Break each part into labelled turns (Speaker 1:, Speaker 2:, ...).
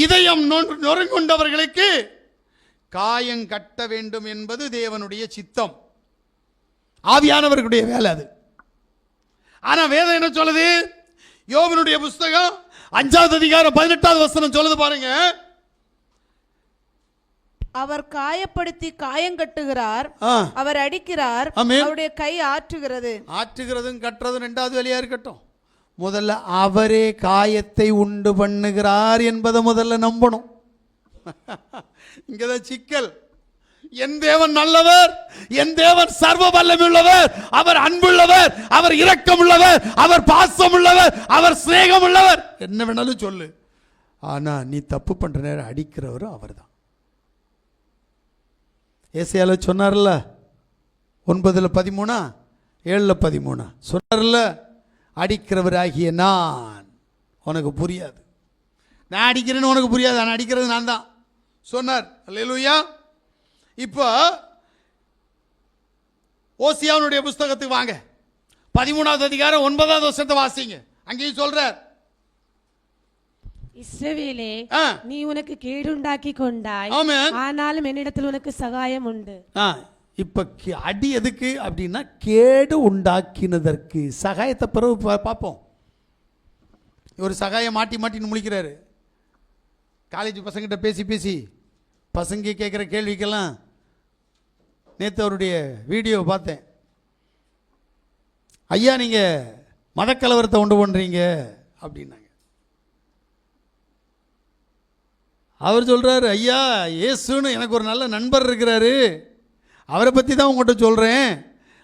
Speaker 1: இதயம் நொறுங்குண்டவர்களுக்கு காயம் கட்ட வேண்டும் என்பது தேவனுடைய சித்தம், ஆவியானவர்களுடைய வேலை அது. ஆனா வேதம் என்ன சொல்லுது? யோபனுடைய புஸ்தகம் 5வது அதிகாரம் 18வது வசனம் சொல்லுது பாருங்க.
Speaker 2: அவர் காயப்படுத்தி காயங்கட்டுகிறார், அவர் அடிக்கிறார், அவருடைய கை ஆற்றுகிறது.
Speaker 1: ஆற்றுகிறதும் கட்டுறதும் ரெண்டாவது வேலையா இருக்கட்டும். முதல்ல அவரே காயத்தை உண்டு பண்ணுகிறார் என்பதை முதல்ல நம்பணும். இங்கதான் சிக்கல். என் தேவன் நல்லவர், என் தேவன் சர்வ வல்லமையுள்ளவர், அவர் அன்புள்ளவர், அவர் இரக்கமுள்ளவர், அவர் பாசமுள்ளவர், அவர் சிநேகம் உள்ளவர். என்ன வேணாலும் சொல்லு, ஆனா நீ தப்பு பண்ற நேரம் அடிக்கிறவரும் அவர் தான். ஏசாயால சொன்னார்ல 9:13 7:13 சொன்னார்ல, அடிக்கிறவராகிய நான். உனக்கு புரியாது, நான் அடிக்கிறேன்னு உனக்கு புரியாது, நான் அடிக்கிறது நான் தான் சொன்னார். அல்லேலூயா. இப்போ ஓசியாவுடைய புஸ்தகத்துக்கு வாங்க, 13வது அதிகாரம் 9வது வசனத்தை வாசிங்க. அங்கேயும் சொல்றார்,
Speaker 3: இஸ்ரவேலே, நீ உனக்கு கேடுண்டாக்கி கொண்டாய், ஆனாலும் என்னிடத்தில் உனக்கு சகாயம் உண்டு.
Speaker 1: இப்ப அடி எதுக்கு அப்படின்னா கேடு உண்டாக்கினதற்கு. சகாயத்தை பிறகு பார்ப்போம். ஒரு சகாயம் மாட்டி மாட்டின்னு முழிக்கிறாரு. காலேஜ் பசங்கிட்ட பேசி பேசி பசங்க கேட்குற கேள்விக்கெல்லாம் நேற்று அவருடைய வீடியோவை பார்த்தேன். ஐயா நீங்கள் மதக்கலவரத்தை உண்டு பண்ணுறீங்க அப்படின்னாங்க. அவர் சொல்கிறாரு, ஐயா இயேசுன்னு எனக்கு ஒரு நல்ல நண்பர் இருக்கிறாரு, அவரை பற்றி தான் உங்கள்கிட்ட சொல்கிறேன்,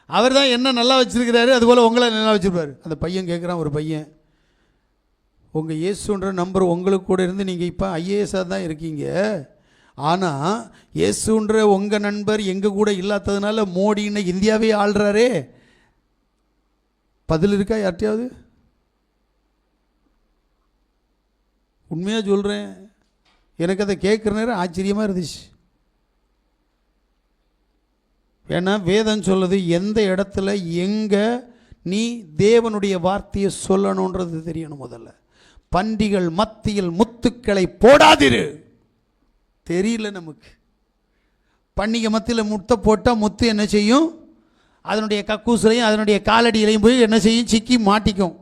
Speaker 1: அவர் தான் என்ன நல்லா வச்சுருக்கிறாரு, அதுபோல் உங்களை நல்லா வச்சுருப்பார். அந்த பையன் கேட்குறான், ஒரு பையன், உங்கள் இயேசுன்ற நம்பர் உங்களுக்கு கூட இருந்து நீங்கள் இப்போ ஐஏஎஸ்ஸாக தான் இருக்கீங்க, ஆனால் இயேசுன்ற உங்கள் நண்பர் எங்கள் கூட இல்லாததுனால மோடின்னு இந்தியாவே ஆள்றாரே, பதில் இருக்கா யார்ட்டையாவது? உண்மையாக சொல்கிறேன், எனக்கு அதை கேட்குற நேரம் ஆச்சரியமாக இருந்துச்சு. ஏன்னா வேதம் சொல்லுது, எந்த இடத்துல எங்கே நீ தேவனுடைய வார்த்தையை சொல்லணுன்றது தெரியணும். முதல்ல பண்டிகள் மத்தியில் முத்துக்களை போடாதிரு. தெரியல நமக்கு. பண்டிகை மத்தியில் முத்தை போட்டால் முத்து என்ன செய்யும்? அதனுடைய கக்கூசிலையும் அதனுடைய காலடியிலையும் போய் என்ன செய்யும்? சிக்கி மாட்டிக்கும்,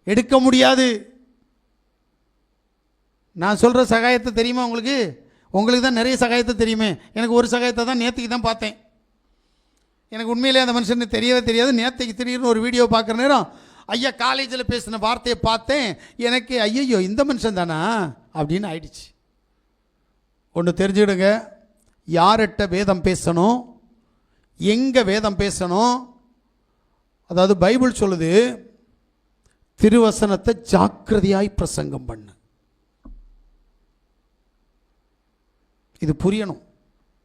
Speaker 1: எடுக்க முடியாது. நான் சொல்கிற சகாயத்தை தெரியுமா உங்களுக்கு? உங்களுக்கு தான் நிறைய சகாயத்தை தெரியுமே. எனக்கு ஒரு சகாயத்தை தான் நேற்றுக்கு தான் பார்த்தேன். எனக்கு உண்மையிலே அந்த மனுஷன் தெரியவே தெரியாது. நேற்றுக்கு திடீர்னு ஒரு வீடியோ பார்க்குற நேரம் ஐயா காலேஜில் பேசின வார்த்தையை பார்த்தேன். எனக்கு ஐயோ இந்த மனுஷன் தானா அப்படின்னு ஆயிடுச்சு. ஒன்று தெரிஞ்சுடுங்க, யார்கிட்ட வேதம் பேசணும், எங்கே வேதம் பேசணும். அதாவது பைபிள் சொல்லுது, திருவசனத்தை ஜாக்கிரதையாய் பிரசங்கம் பண்ணு. இது புரியணும்,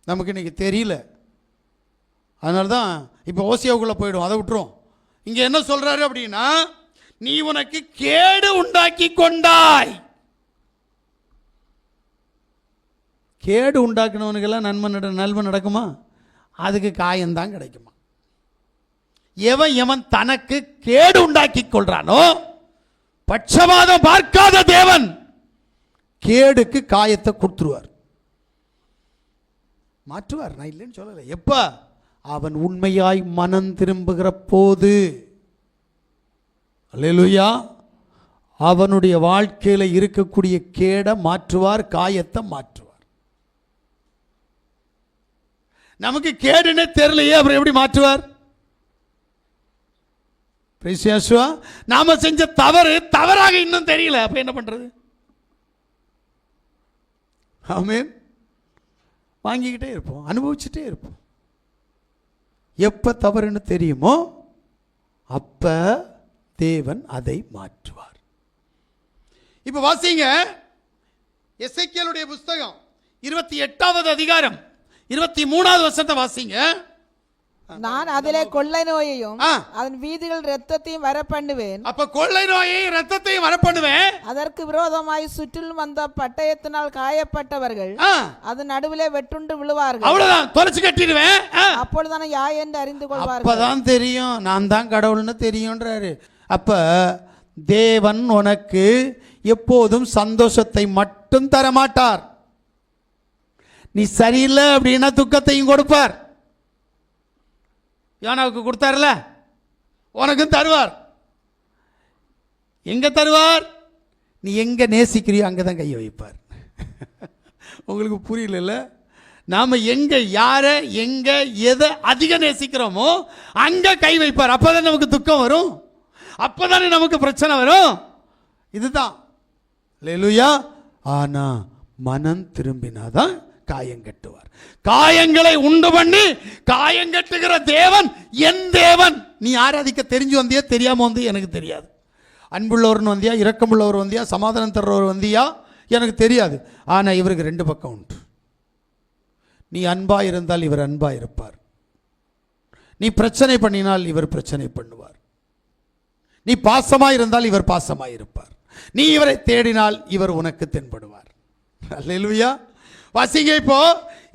Speaker 1: நமக்கு இன்னைக்கு தெரியல. அதனால தான் இப்போ ஓசியாவுக்குள்ளே போயிடும், அதை விட்டுரும். இங்கே என்ன சொல்கிறாரு அப்படின்னா, நீ உனக்கு கேடு உண்டாக்கி கொண்டாய். கேடு உண்டாக்கினவனுக்கெல்லாம் நன்மை நடக்குமா? அதுக்கு காயம்தான் கிடைக்குமா? எவன் தனக்கு கேடு உண்டாக்கி கொள்றானோ, பட்சபாதம் பார்க்காத தேவன் கேடுக்கு காயத்தை கொடுத்துருவார், மாற்றுவார். நான் இல்லைன்னு சொல்லலை. எப்ப அவன் உண்மையாய் மனம் திரும்புகிற போது, அல்லேலூயா, அவனுடைய வாழ்க்கையில் இருக்கக்கூடிய கேடை மாற்றுவார், காயத்தை மாற்றுவார். நமக்கு கேடுன்னு தெரியலையே, அப்புறம் எப்படி மாற்றுவார்? நாம செஞ்ச தவறு தவறாக இன்னும் தெரியல, அப்ப என்ன பண்றது? ஆமென். வாங்கிக்கிட்டே இருப்போம், அனுபவிச்சுட்டே இருப்போம். எப்ப தவறுன்னு தெரியுமோ அப்ப தேவன் அதை மாற்றுவார். இப்ப வாசிங்க, எசேக்கியேலுடைய புஸ்தகம் 28வது அதிகாரம் 23வது வசனத்தை வாசிங்க.
Speaker 2: நான் அதிலே கொள்ளை நோயையும் அதன் வீதிகள் இரத்தத்தையும் வர பண்ணுவேன்.
Speaker 1: அப்ப கொள்ளை நோயை இரத்தத்தையும் வர பண்ணுவேன்.
Speaker 2: அதற்கு விரோதமாய் சுற்றிலும் வந்த பட்டயத்தினால் காயப்பட்டவர்கள் அது நடுவிலே வெட்டுண்டு விழுவார்கள்.
Speaker 1: அவ்வளவுதான், தொலைச்சு கட்டிடுவேன்.
Speaker 2: அப்பொழுதுதானே யார் என்று அறிந்து கொள்வார்கள்.
Speaker 1: அப்பதான் தெரியும் நான் தான் கடவுள்னு தெரியும்ன்றாரு. அப்ப தேவன் உனக்கு எப்போதும் சந்தோஷத்தை மட்டும் மட்டும் தர மாட்டார். நீ சரியில்லை அப்படின்னா துக்கத்தையும் கொடுப்பார். யோனாவுக்கு கொடுத்தார்ல, உனக்கும் தருவார். எங்க தருவார்? நீ எங்க நேசிக்கிறியோ அங்கதான் கையை வைப்பார். உங்களுக்கு புரியல? நாம எங்க யார எங்க எதை அதிக நேசிக்கிறோமோ அங்க கை வைப்பார். அப்பதான் நமக்கு துக்கம் வரும், அப்பதானே நமக்கு பிரச்சனை வரும். இதுதான் அல்லேலூயா. ஆனா மனம் திரும்பினாதான் காயம் கட்டுவார். காயங்களை உண்டு பண்ணி காயம் கட்டுகிற தேவன் என் தேவன். நீ ஆராதிக்க தெரிஞ்சு வந்தியா தெரியாம வந்து எனக்கு தெரியாது. அன்புள்ளவர்னு வந்தியா, இரக்கமுள்ளவர் வந்தியா, சமாதானம் தர்றவர் வந்தியா எனக்கு தெரியாது. ஆனா இவருக்கு ரெண்டு பக்கம் உண்டு. நீ அன்பா இருந்தால் இவர் அன்பா இருப்பார். நீ பிரச்சனை பண்ணினால் இவர் பிரச்சனை பண்ணுவார். நீ பாசமா இருந்தால் இவர் பாசமாய் இருப்பார். நீ இவரை தேடினால் இவர் உனக்கு தென்படுவார். அல்லேலூயா. வாசிங்க இப்போ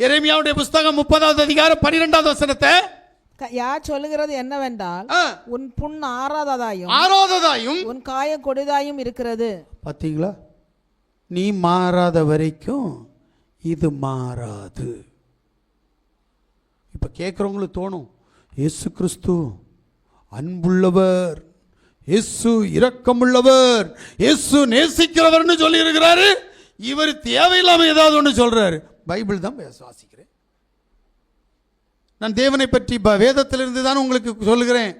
Speaker 1: எரேமியாவுடைய புத்தகம் 30வது அதிகாரம் 12வது வசனத்தை.
Speaker 2: யார் சொல்லுகிறது என்னவென்றால், உன் புண் ஆறாததாயும் உன் காயம் கொடிதாயும் இருக்கிறது.
Speaker 1: பாத்தீங்களா? நீ மாறாத வரைக்கும் இது மாறாது. இப்ப கேட்கிறவங்களுக்கு தோணும், இயேசு கிறிஸ்து அன்புள்ளவர், இயேசு இரக்கமுள்ளவர், இயேசு நேசிக்கிறவர்னு சொல்லி இருக்கிறாரு, இவர் தேவையில்லாம ஏதாவது ஒன்று சொல்றாரு. பைபிள் தான் வாசிக்கிறேன் நான். தேவனை பற்றி வேதத்திலிருந்து தான் உங்களுக்கு சொல்லுகிறேன்.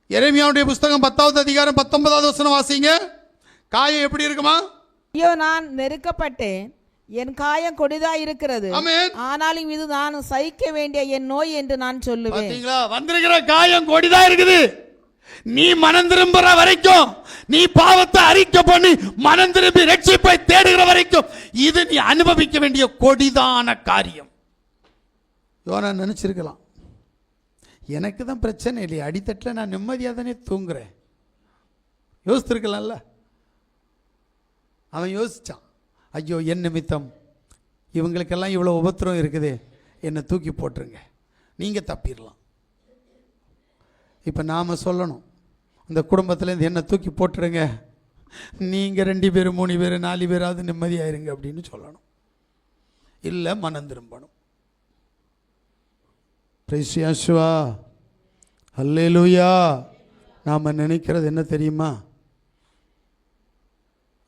Speaker 1: எரேமியாவுடைய புத்தகம் 10வது அதிகாரம் 19வது வசனம் வாசிங்க. காயம் எப்படி இருக்குமா?
Speaker 2: ஐயோ, நான் நெருக்கப்பட்டேன், என் காயம் கொடிதாய் இருக்கிறது, ஆனாலும் இது நான் சகிக்க வேண்டிய என் நோய் என்று நான் சொல்லுவேன். வந்திருக்கிற காயம் கொடிதா இருக்குது. நீ மனம் திரும்புற வரைக்கும், நீ பாவத்தை அறிக்கை பண்ணி மனம் திரும்பி ரட்சிப்பை தேடுகிற வரைக்கும் இது நீ அனுபவிக்க வேண்டிய கொடிதான காரியம். யோனா நினைச்சிருக்கலாம், எனக்கு தான் பிரச்சனை இல்லையே, அடித்தட்டில் நான் நிம்மதியாக தானே தூங்குறேன். யோசித்திருக்கலாம்ல. அவன் யோசிச்சான், ஐயோ என் நிமித்தம் இவங்களுக்கெல்லாம் இவ்வளோ உபத்திரம் இருக்குது, என்னை தூக்கி போட்டுருங்க, நீங்கள் தப்பிடலாம். இப்போ நாம் சொல்லணும், இந்த குடும்பத்துலேருந்து என்னை தூக்கி போட்டுருங்க, நீங்கள் 2 பேர் 3 பேர் 4 பேராவது நிம்மதியாயிருங்க அப்படின்னு சொல்லணும். இல்லை, மனம் திரும்பணும். பிரைஸ் யேசுவா. அல்லேலூயா. நாம் நினைக்கிறது என்ன தெரியுமா?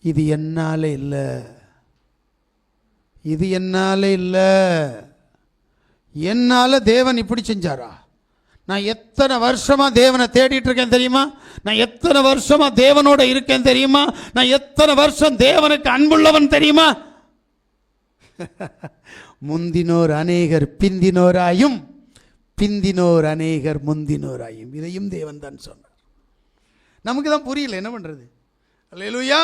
Speaker 2: இது என்னால இல்லை, இது என்னால இல்லை, என்னால தேவன் இப்படி செஞ்சாரா? நான் எத்தனை வருஷமா தேவனை தேடிட்டு இருக்கேன் தெரியுமா? நான் எத்தனை வருஷமா தேவனோட இருக்கேன் தெரியுமா? நான் எத்தனை வருஷம் தேவனுக்கு அன்புள்ளவன் தெரியுமா? முந்தினோர் அநேகர் பிந்தினோராயும், பிந்தினோர் அநேகர் முந்தினோராயும். இதையும் தேவன் தான் சொன்னார். நமக்கு தான் புரியல, என்ன பண்றது? அல்லேலூயா.